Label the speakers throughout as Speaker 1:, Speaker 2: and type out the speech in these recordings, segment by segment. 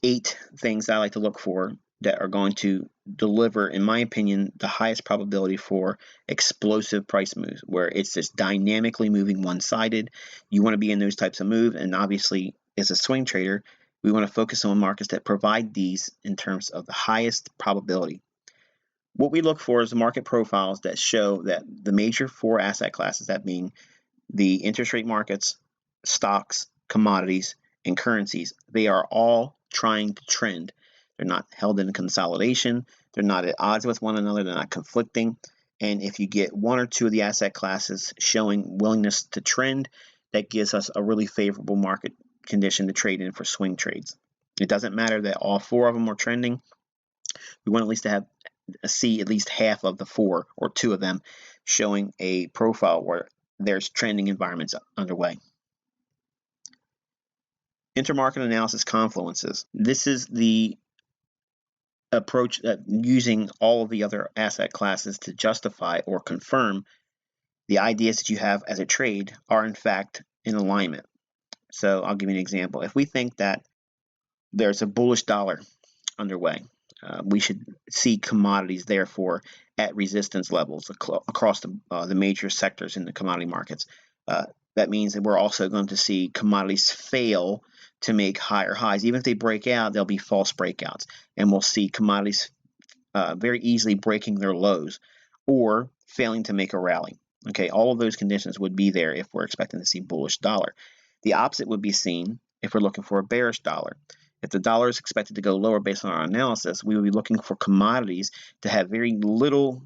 Speaker 1: 8 things I like to look for that are going to deliver, in my opinion, the highest probability for explosive price moves, where it's just dynamically moving one-sided. You want to be in those types of moves, and obviously, as a swing trader, we want to focus on markets that provide these in terms of the highest probability. What we look for is the market profiles that show that the major 4 asset classes, that being the interest rate markets, stocks, commodities, and currencies, they are all trying to trend. They're not held in consolidation. They're not at odds with one another. They're not conflicting. And if you get 1 or 2 of the asset classes showing willingness to trend, that gives us a really favorable market condition to trade in for swing trades. It doesn't matter that all 4 of them are trending. We want at least to have see at least half of the 4 or 2 of them showing a profile where there's trending environments underway. Intermarket analysis confluences. This is the approach using all of the other asset classes to justify or confirm the ideas that you have as a trade are in fact in alignment. So I'll give you an example. If we think that there's a bullish dollar underway, we should see commodities therefore at resistance levels across the major sectors in the commodity markets. That means that we're also going to see commodities fail to make higher highs. Even if they break out, there'll be false breakouts, and we'll see commodities very easily breaking their lows or failing to make a rally. Okay, all of those conditions would be there if we're expecting to see bullish dollar. The opposite would be seen if we're looking for a bearish dollar. If the dollar is expected to go lower based on our analysis, we would be looking for commodities to have very little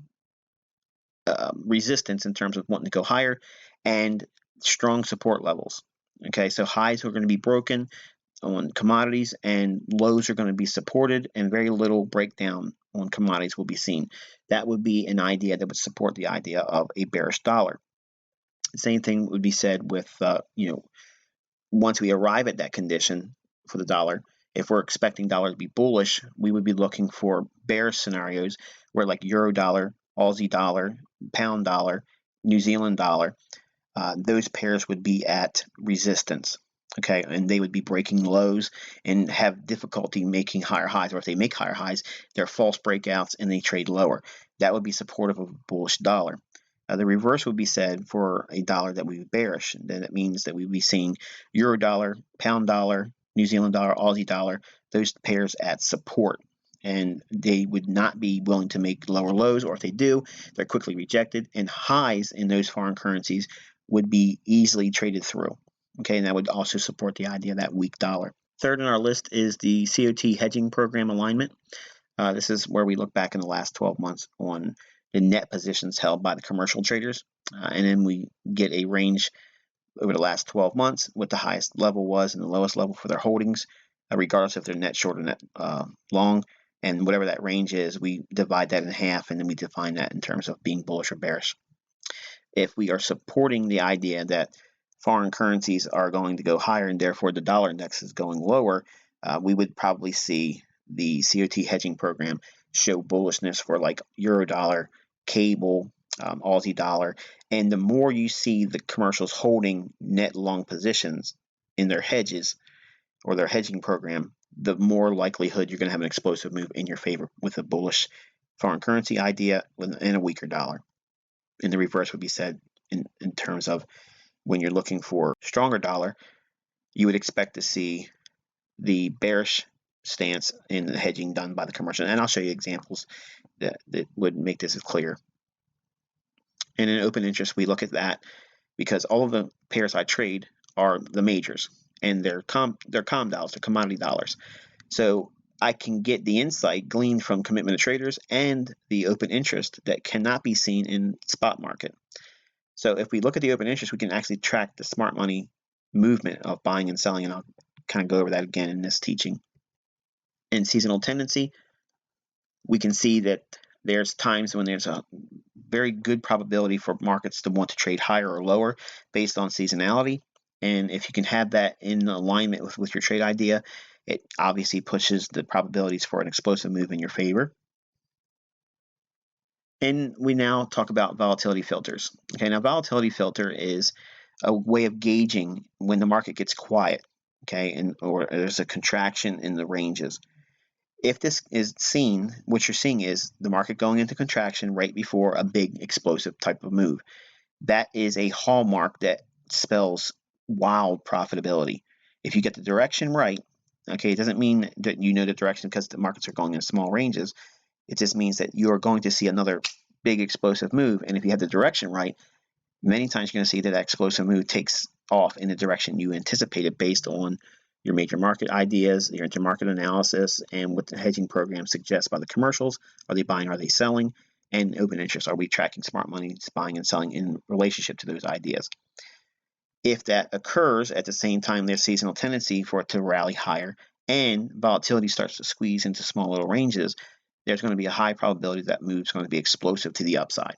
Speaker 1: resistance in terms of wanting to go higher and strong support levels. Okay, so highs are going to be broken on commodities and lows are going to be supported, and very little breakdown on commodities will be seen. That would be an idea that would support the idea of a bearish dollar. The same thing would be said with, once we arrive at that condition for the dollar, if we're expecting dollar to be bullish, we would be looking for bearish scenarios where like euro dollar, Aussie dollar, pound dollar, New Zealand dollar, those pairs would be at resistance. Okay, and they would be breaking lows and have difficulty making higher highs, or if they make higher highs, they're false breakouts and they trade lower. That would be supportive of a bullish dollar. The reverse would be said for a dollar that would be bearish. Then it means that we'd be seeing euro dollar, pound dollar, New Zealand dollar, Aussie dollar, those pairs at support. And they would not be willing to make lower lows, or if they do, they're quickly rejected. And highs in those foreign currencies would be easily traded through. Okay, and that would also support the idea of that weak dollar. Third on our list is the COT hedging program alignment. This is where we look back in the last 12 months on the net positions held by the commercial traders, and then we get a range over the last 12 months, what the highest level was and the lowest level for their holdings, regardless if they're net short or net long. And whatever that range is, we divide that in half, and then we define that in terms of being bullish or bearish. If we are supporting the idea that foreign currencies are going to go higher and therefore the dollar index is going lower, we would probably see the COT hedging program show bullishness for like euro dollar, cable, Aussie dollar. And the more you see the commercials holding net long positions in their hedges or their hedging program, the more likelihood you're going to have an explosive move in your favor with a bullish foreign currency idea and a weaker dollar. And the reverse would be said in terms of when you're looking for stronger dollar, you would expect to see the bearish stance in the hedging done by the commercial. And I'll show you examples that would make this clear. And in open interest, we look at that because all of the pairs I trade are the majors, and they're com dollars, they're commodity dollars. So I can get the insight gleaned from commitment of traders and the open interest that cannot be seen in spot market. So if we look at the open interest, we can actually track the smart money movement of buying and selling, and I'll kind of go over that again in this teaching. In seasonal tendency, we can see that there's times when there's a very good probability for markets to want to trade higher or lower based on seasonality. And if you can have that in alignment with your trade idea, it obviously pushes the probabilities for an explosive move in your favor. And we now talk about volatility filters. Okay, now volatility filter is a way of gauging when the market gets quiet. okay, or there's a contraction in the ranges. If this is seen, what you're seeing is the market going into contraction right before a big explosive type of move. That is a hallmark that spells wild profitability. If you get the direction right, okay, it doesn't mean that you know the direction because the markets are going in small ranges. It just means that you are going to see another big explosive move. And if you have the direction right, many times you're going to see that explosive move takes off in the direction you anticipated based on your major market ideas, your intermarket analysis, and what the hedging program suggests by the commercials. Are they buying? Are they selling? And open interest. Are we tracking smart money buying and selling in relationship to those ideas? If that occurs at the same time, there's seasonal tendency for it to rally higher and volatility starts to squeeze into small little ranges, there's going to be a high probability that move's going to be explosive to the upside.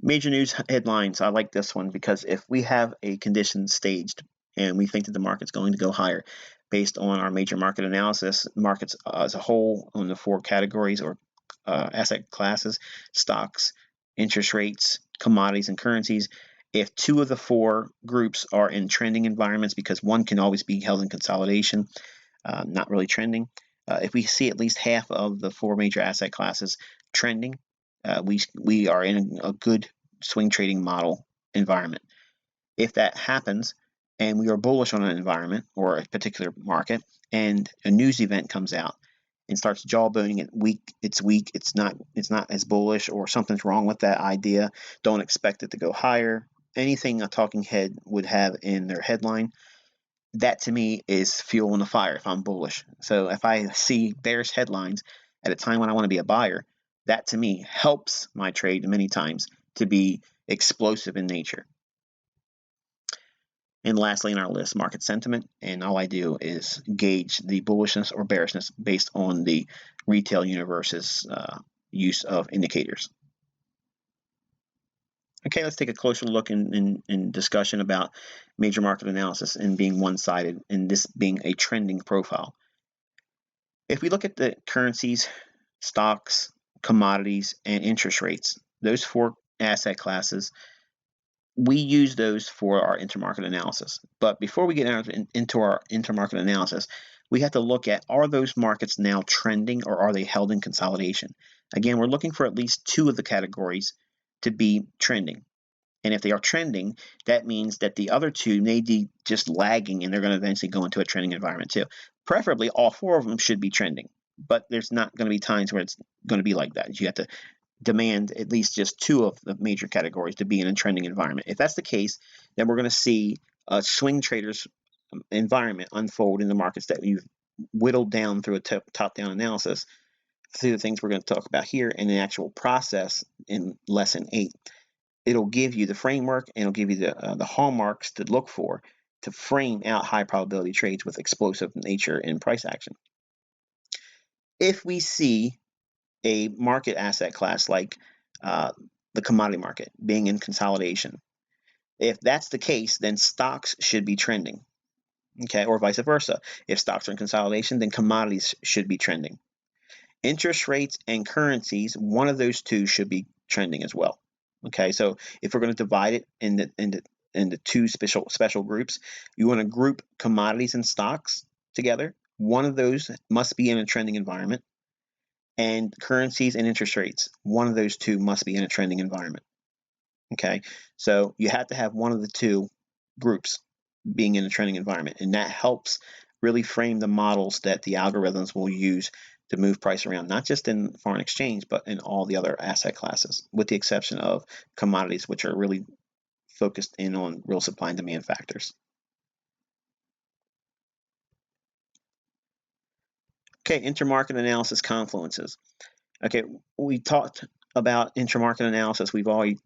Speaker 1: Major news headlines. I like this one because if we have a condition staged and we think that the market's going to go higher based on our major market analysis, markets as a whole on the 4 categories or asset classes, stocks, interest rates, commodities, and currencies, if 2 of the 4 groups are in trending environments, because one can always be held in consolidation, not really trending, if we see at least half of the 4 major asset classes trending, we are in a good swing trading model environment. If that happens and we are bullish on an environment or a particular market and a news event comes out and starts jawboning it it's weak, it's not as bullish, or something's wrong with that idea, don't expect it to go higher, anything a talking head would have in their headline, that to me is fuel on the fire if I'm bullish. So if I see bearish headlines at a time when I want to be a buyer, that to me helps my trade many times to be explosive in nature. And lastly in our list, market sentiment. And all I do is gauge the bullishness or bearishness based on the retail universe's use of indicators. Okay, let's take a closer look in discussion about major market analysis and being one-sided and this being a trending profile. If we look at the currencies, stocks, commodities, and interest rates, those 4 asset classes, we use those for our intermarket analysis. But before we get into our intermarket analysis, we have to look at, are those markets now trending or are they held in consolidation? Again, we're looking for at least 2 of the categories to be trending. And if they are trending, that means that the other 2 may be just lagging and they're going to eventually go into a trending environment too. Preferably, all 4 of them should be trending, but there's not going to be times where it's going to be like that. You have to demand at least just 2 of the major categories to be in a trending environment. If that's the case, then we're going to see a swing traders environment unfold in the markets that we've whittled down through a top-down analysis through the things we're going to talk about here in the actual process in lesson 8. It'll give you the framework and it'll give you the hallmarks to look for to frame out high probability trades with explosive nature and price action. If we see a market asset class like the commodity market being in consolidation, if that's the case, then stocks should be trending, okay, or vice versa. If stocks are in consolidation, then commodities should be trending. Interest rates and currencies, one of those 2 should be trending as well. Okay, so if we're going to divide it into 2 special groups, you want to group commodities and stocks together. One of those must be in a trending environment, and currencies and interest rates, one of those 2 must be in a trending environment. Okay, so you have to have one of the 2 groups being in a trending environment, and that helps really frame the models that the algorithms will use to move price around, not just in foreign exchange, but in all the other asset classes, with the exception of commodities, which are really focused in on real supply and demand factors. Okay, intermarket analysis confluences. Okay, we talked about intermarket analysis. We've already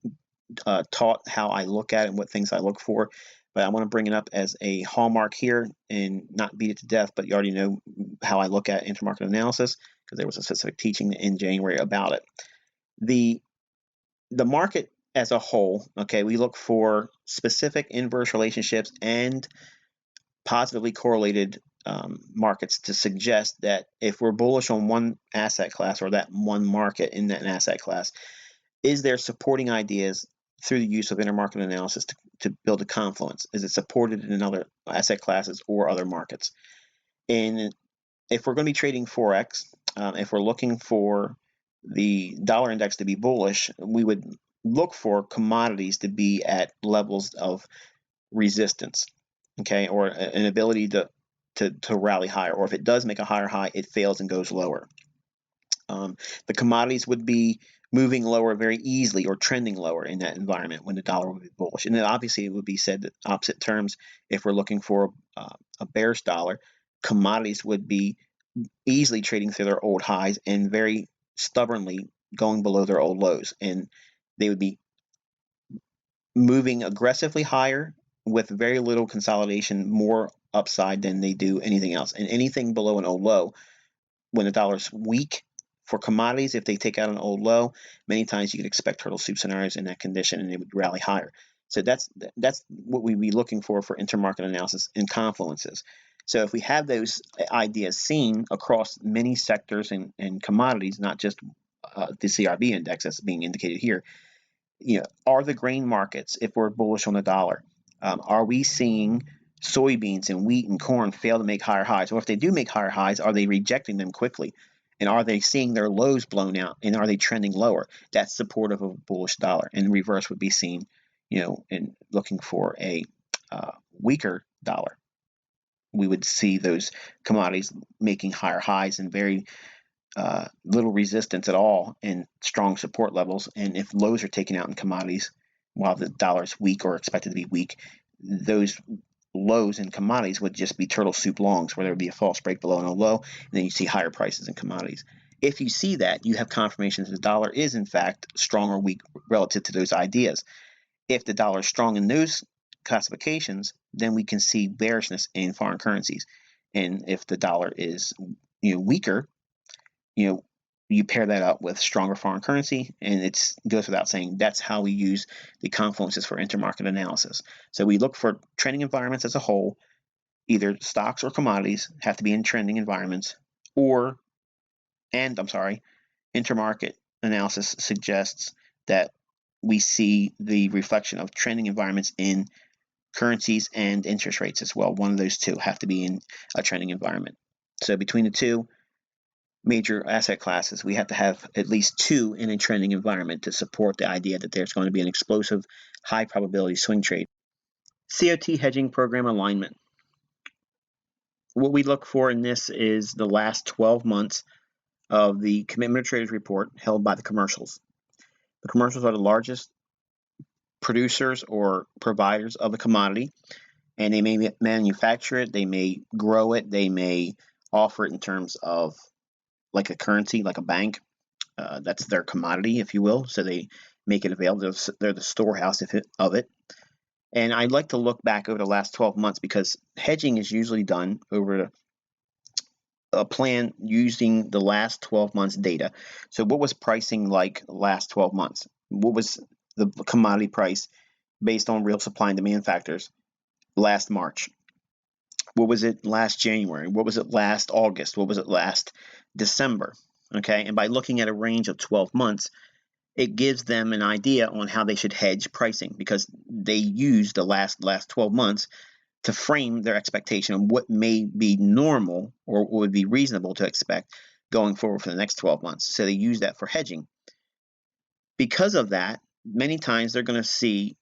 Speaker 1: taught how I look at it and what things I look for, but I want to bring it up as a hallmark here and not beat it to death, but you already know how I look at intermarket analysis because there was a specific teaching in January about it. The market as a whole, okay, we look for specific inverse relationships and positively correlated markets to suggest that if we're bullish on one asset class or that one market in that asset class, is there supporting ideas through the use of intermarket analysis to build a confluence? Is it supported in other asset classes or other markets? And if we're going to be trading Forex, if we're looking for the dollar index to be bullish, we would look for commodities to be at levels of resistance, okay, or an ability to rally higher, or if it does make a higher high, it fails and goes lower. The commodities would be moving lower very easily or trending lower in that environment when the dollar would be bullish. And then obviously it would be said that opposite terms, if we're looking for a bearish dollar, commodities would be easily trading through their old highs and very stubbornly going below their old lows. And they would be moving aggressively higher with very little consolidation, more upside than they do anything else. And anything below an old low, when the dollar's weak for commodities, if they take out an old low, many times you could expect turtle soup scenarios in that condition and it would rally higher. So that's what we'd be looking for intermarket analysis in confluences. So if we have those ideas seen across many sectors and commodities, not just the CRB index that's being indicated here, are the grain markets, if we're bullish on the dollar, are we seeing soybeans and wheat and corn fail to make higher highs? Or if they do make higher highs, are they rejecting them quickly? And are they seeing their lows blown out? And are they trending lower? That's supportive of a bullish dollar. And the reverse would be seen, in looking for a weaker dollar. We would see those commodities making higher highs and very little resistance at all and strong support levels. And if lows are taken out in commodities while the dollar is weak or expected to be weak, those lows in commodities would just be turtle soup longs, where there would be a false break below and a low, and then you see higher prices in commodities. If you see that, you have confirmation that the dollar is in fact strong or weak relative to those ideas. If the dollar is strong in those classifications, then we can see bearishness in foreign currencies. And if the dollar is weaker, you pair that up with stronger foreign currency, and it goes without saying that's how we use the confluences for intermarket analysis. So we look for trending environments as a whole. Either stocks or commodities have to be in trending environments, intermarket analysis suggests that we see the reflection of trending environments in currencies and interest rates as well. One of those two have to be in a trending environment. So between the two major asset classes, we have to have at least two in a trending environment to support the idea that there's going to be an explosive, high probability swing trade. COT hedging program alignment. What we look for in this is the last 12 months of the Commitment of Traders report held by the commercials. The commercials are the largest producers or providers of the commodity, and they may manufacture it, they may grow it, they may offer it in terms of like a currency, like a bank. That's their commodity, if you will. So they make it available. They're the storehouse of it. And I'd like to look back over the last 12 months because hedging is usually done over a plan using the last 12 months data. So what was pricing like last 12 months? What was the commodity price based on real supply and demand factors last March? What was it last January? What was it last August? What was it last December? Okay, and by looking at a range of 12 months, it gives them an idea on how they should hedge pricing because they use the last 12 months to frame their expectation on what may be normal or would be reasonable to expect going forward for the next 12 months. So they use that for hedging. Because of that, many times they're going to see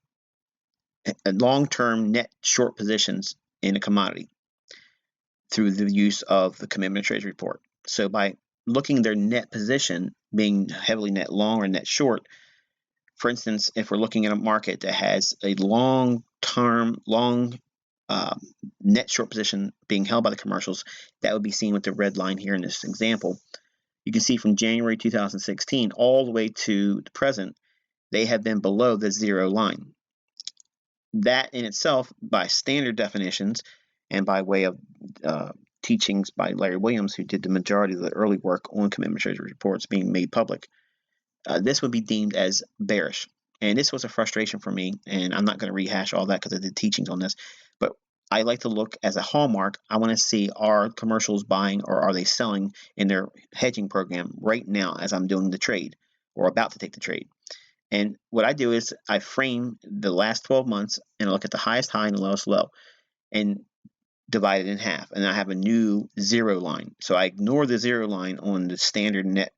Speaker 1: long-term net short positions in a commodity through the use of the Commitment of Traders report. So by looking at their net position being heavily net long or net short, for instance, if we're looking at a market that has a long-term, net short position being held by the commercials, that would be seen with the red line here in this example. You can see from January 2016 all the way to the present, they have been below the zero line. That in itself, by standard definitions and by way of teachings by Larry Williams, who did the majority of the early work on Commitment of Traders reports being made public, this would be deemed as bearish. And this was a frustration for me, and I'm not going to rehash all that because I did teachings on this, but I like to look as a hallmark. I want to see, are commercials buying or are they selling in their hedging program right now as I'm doing the trade or about to take the trade? And what I do is I frame the last 12 months and I look at the highest high and the lowest low and divide it in half. And I have a new zero line. So I ignore the zero line on the standard net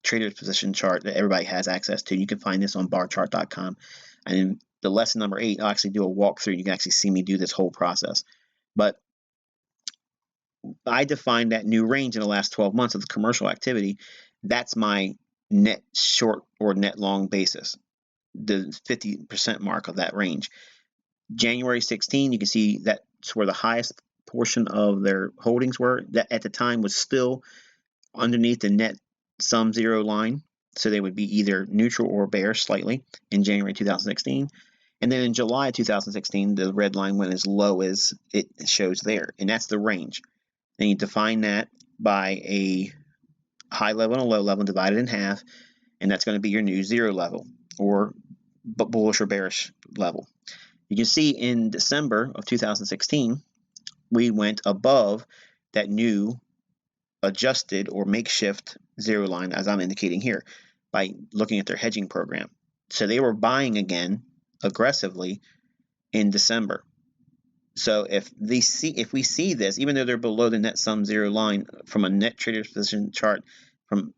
Speaker 1: trader's position chart that everybody has access to. You can find this on barchart.com. And in the lesson number 8, I'll actually do a walkthrough. You can actually see me do this whole process. But I define that new range in the last 12 months of the commercial activity. That's my net short or net long basis, the 50% mark of that range. January 16, you can see that's where the highest portion of their holdings were. That at the time was still underneath the net sum zero line. So they would be either neutral or bearish slightly in January 2016. And then in July 2016, the red line went as low as it shows there. And that's the range. Then you define that by a high level and a low level divided in half. And that's going to be your new zero level or bullish or bearish level. You can see in December of 2016, we went above that new adjusted or makeshift zero line, as I'm indicating here, by looking at their hedging program. So they were buying again aggressively in December. So if we see this, even though they're below the net sum zero line from a net trader's position chart, from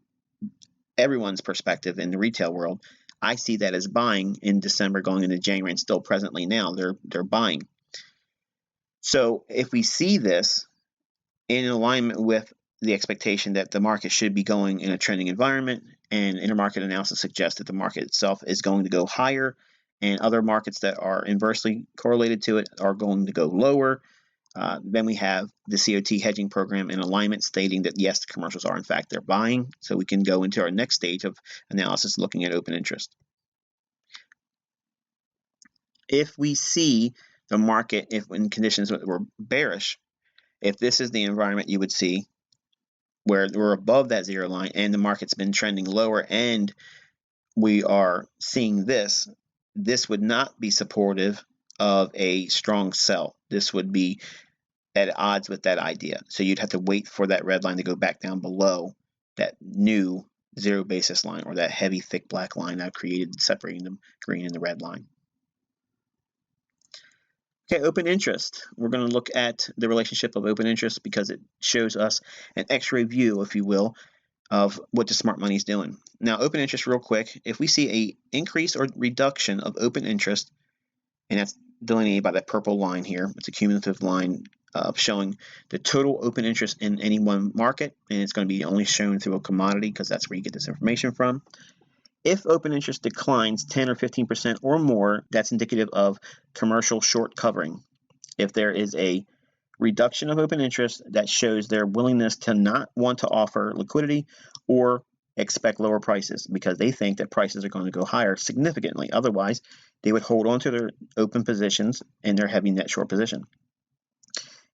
Speaker 1: everyone's perspective in the retail world, I see that as buying in December going into January, and still presently now they're buying. So if we see this in alignment with the expectation that the market should be going in a trending environment, and intermarket analysis suggests that the market itself is going to go higher, and other markets that are inversely correlated to it are going to go lower, then we have the COT hedging program in alignment stating that yes, the commercials are in fact they're buying. So we can go into our next stage of analysis looking at open interest. If we see the market, if in conditions were bearish, if this is the environment you would see where we're above that zero line and the market's been trending lower and we are seeing this would not be supportive of a strong sell. This would be at odds with that idea. So you'd have to wait for that red line to go back down below that new zero basis line or that heavy thick black line I've created separating the green and the red line. Okay, open interest. We're going to look at the relationship of open interest because it shows us an x-ray view, if you will, of what the smart money is doing. Now, open interest real quick, if we see a increase or reduction of open interest, and that's delineated by that purple line here, it's a cumulative line showing the total open interest in any one market, and it's going to be only shown through a commodity because that's where you get this information from. If open interest declines 10 or 15% or more, that's indicative of commercial short covering. If there is a reduction of open interest, that shows their willingness to not want to offer liquidity or expect lower prices because they think that prices are going to go higher significantly. Otherwise, they would hold on to their open positions and their heavy net short position.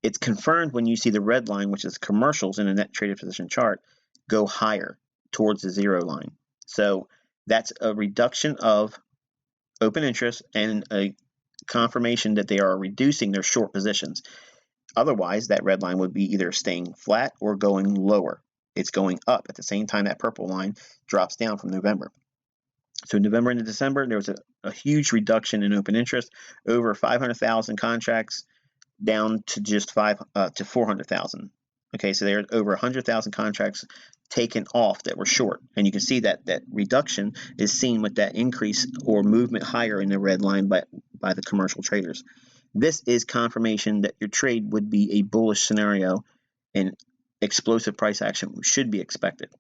Speaker 1: It's confirmed when you see the red line, which is commercials in a net traded position chart, go higher towards the zero line. So that's a reduction of open interest and a confirmation that they are reducing their short positions. Otherwise, that red line would be either staying flat or going lower. It's going up at the same time that purple line drops down from November. So November into December, there was a huge reduction in open interest, over 500,000 contracts down to just 400,000. Okay, so there are over 100,000 contracts taken off that were short, and you can see that that reduction is seen with that increase or movement higher in the red line by the commercial traders. This is confirmation that your trade would be a bullish scenario and explosive price action should be expected.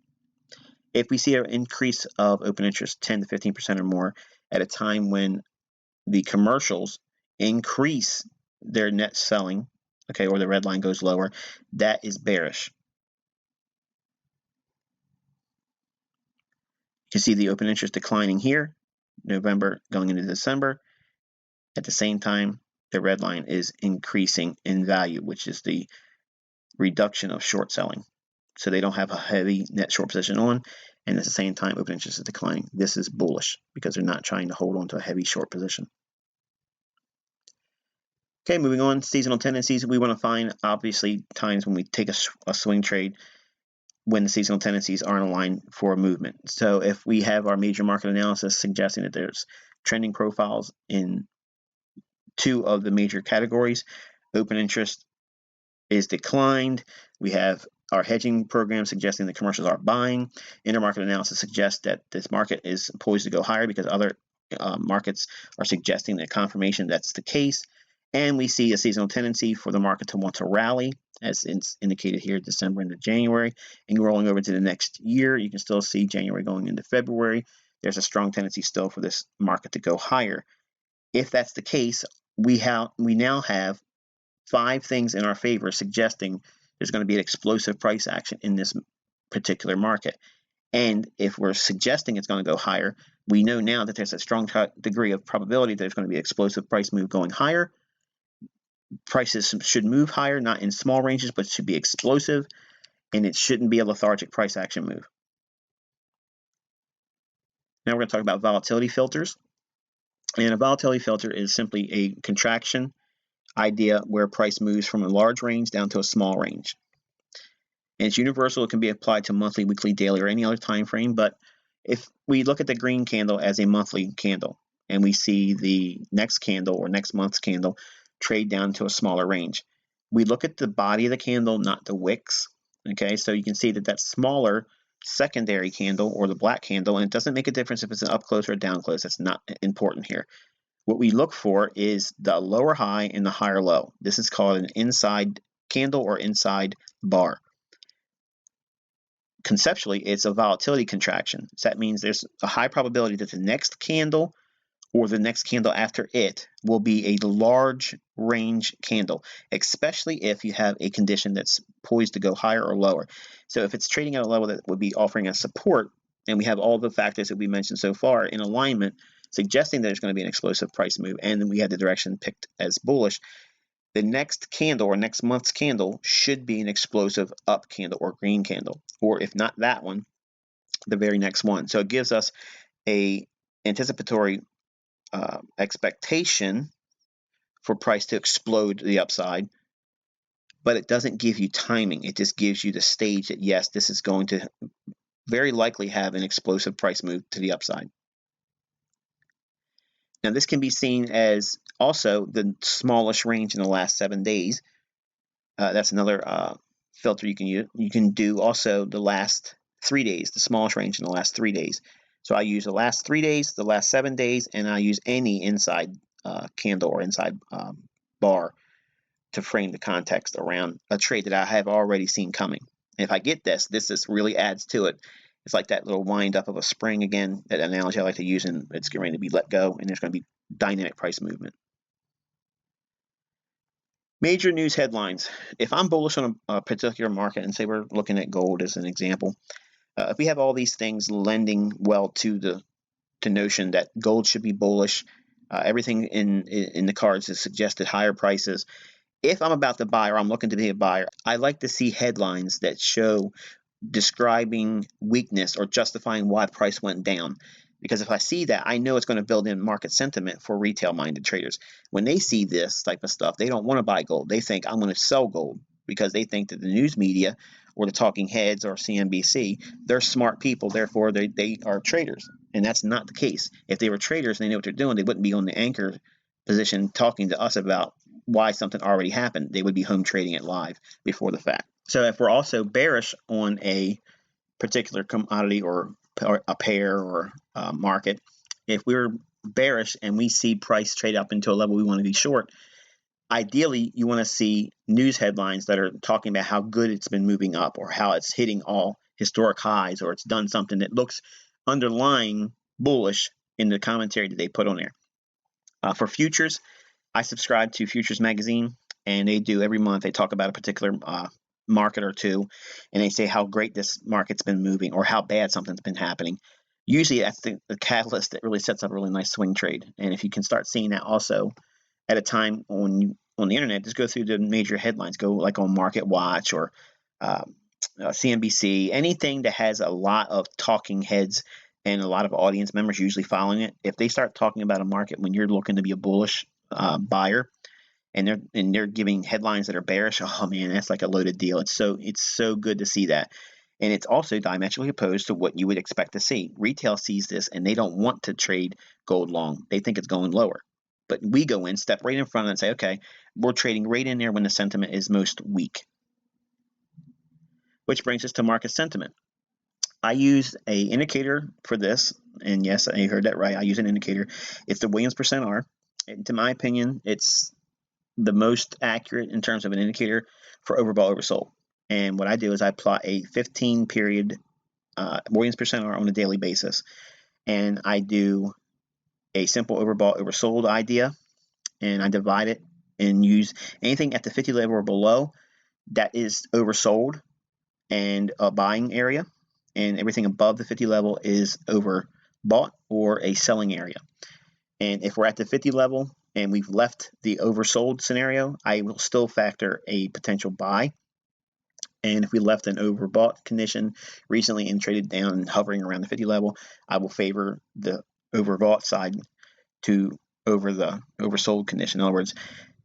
Speaker 1: If we see an increase of open interest 10 to 15% or more at a time when the commercials increase their net selling, okay, or the red line goes lower, that is bearish. You can see the open interest declining here, November going into December. At the same time, the red line is increasing in value, which is the reduction of short selling. So they don't have a heavy net short position on, and at the same time, open interest is declining. This is bullish because they're not trying to hold on to a heavy short position. Okay, moving on, seasonal tendencies. We want to find, obviously, times when we take a swing trade when the seasonal tendencies aren't aligned for a movement. So if we have our major market analysis suggesting that there's trending profiles in 2 of the major categories, open interest is declined. We have our hedging program suggesting that commercials are buying. Intermarket analysis suggests that this market is poised to go higher because other markets are suggesting that confirmation that's the case. And we see a seasonal tendency for the market to want to rally, as indicated here, December into January. And rolling over to the next year, you can still see January going into February. There's a strong tendency still for this market to go higher. If that's the case, we now have 5 things in our favor suggesting there's going to be an explosive price action in this particular market. And if we're suggesting it's going to go higher, we know now that there's a strong degree of probability that there's going to be an explosive price move going higher. Prices should move higher, not in small ranges, but should be explosive, and it shouldn't be a lethargic price action move. Now we're going to talk about volatility filters. And a volatility filter is simply a contraction idea where price moves from a large range down to a small range. And it's universal. It can be applied to monthly, weekly, daily, or any other time frame. But if we look at the green candle as a monthly candle and we see the next candle or next month's candle trade down to a smaller range, we look at the body of the candle, not the wicks. Okay, so you can see that smaller secondary candle or the black candle, and it doesn't make a difference if it's an up close or a down close. That's not important here. What we look for is the lower high and the higher low. This is called an inside candle or inside bar. Conceptually, it's a volatility contraction. So that means there's a high probability that the next candle or the next candle after it will be a large range candle, especially if you have a condition that's poised to go higher or lower. So if it's trading at a level that would be offering a support, and we have all the factors that we mentioned so far in alignment, suggesting that there's going to be an explosive price move, and then we had the direction picked as bullish, the next candle or next month's candle should be an explosive up candle or green candle, or if not that one, the very next one. So it gives us a anticipatory expectation for price to explode to the upside, but it doesn't give you timing. It just gives you the stage that, yes, this is going to very likely have an explosive price move to the upside. Now, this can be seen as also the smallish range in the last 7 days. That's another filter you can use. You can do also the last 3 days, the smallest range in the last 3 days. So I use the last 3 days, the last 7 days, and I use any inside candle or inside bar to frame the context around a trade that I have already seen coming. And if I get this just really adds to it. It's like that little wind up of a spring again, that analogy I like to use, and it's getting ready to be let go, and there's going to be dynamic price movement. Major news headlines. If I'm bullish on a particular market, and say we're looking at gold as an example, if we have all these things lending well to the notion that gold should be bullish, everything in the cards has suggested higher prices. If I'm about to buy or I'm looking to be a buyer, I like to see headlines that show describing weakness or justifying why price went down. Because if I see that, I know it's going to build in market sentiment for retail-minded traders. When they see this type of stuff, they don't want to buy gold. They think, I'm going to sell gold, because they think that the news media or the talking heads or CNBC, they're smart people, therefore they are traders. And that's not the case. If they were traders and they know what they're doing, they wouldn't be on the anchor position talking to us about why something already happened. They would be home trading it live before the fact. So if we're also bearish on a particular commodity or a pair or market, if we're bearish and we see price trade up into a level we want to be short, ideally you want to see news headlines that are talking about how good it's been moving up, or how it's hitting all historic highs, or it's done something that looks underlying bullish in the commentary that they put on there. For futures, I subscribe to Futures Magazine, and they do every month, they talk about a particular market or two, and they say how great this market's been moving or how bad something's been happening. Usually that's the catalyst that really sets up a really nice swing trade. And if you can start seeing that also at a time on the internet, just go through the major headlines, go like on Market Watch or CNBC, anything that has a lot of talking heads and a lot of audience members usually following it. If they start talking about a market when you're looking to be a bullish buyer, and they're giving headlines that are bearish, oh man, that's like a loaded deal. It's so good to see that. And it's also diametrically opposed to what you would expect to see. Retail sees this and they don't want to trade gold long. They think it's going lower. But we go in, step right in front and say, okay, we're trading right in there when the sentiment is most weak. Which brings us to market sentiment. I use a indicator for this, and yes, I heard that right. I use an indicator. It's the Williams percent R. And to my opinion, it's the most accurate in terms of an indicator for overbought, oversold. And what I do is I plot a 15-period Williams percent R on a daily basis, and I do a simple overbought, oversold idea, and I divide it and use anything at the 50 level or below that is oversold and a buying area, and everything above the 50 level is overbought or a selling area. And if we're at the 50 level and we've left the oversold scenario, I will still factor a potential buy. And if we left an overbought condition recently and traded down hovering around the 50 level, I will favor the overbought side to over the oversold condition. In other words,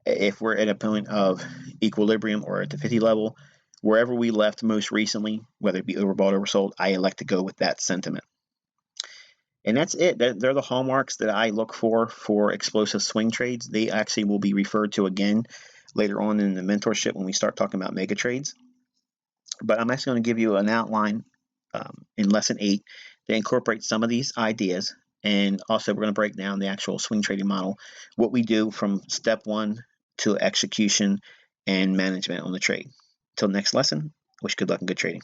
Speaker 1: if we're at a point of equilibrium or at the 50 level, wherever we left most recently, whether it be overbought or oversold, I elect to go with that sentiment. And that's it. They're the hallmarks that I look for explosive swing trades. They actually will be referred to again later on in the mentorship when we start talking about mega trades. But I'm actually going to give you an outline in lesson 8 that incorporates some of these ideas. And also we're going to break down the actual swing trading model, what we do from step 1 to execution and management on the trade. Until next lesson, wish good luck and good trading.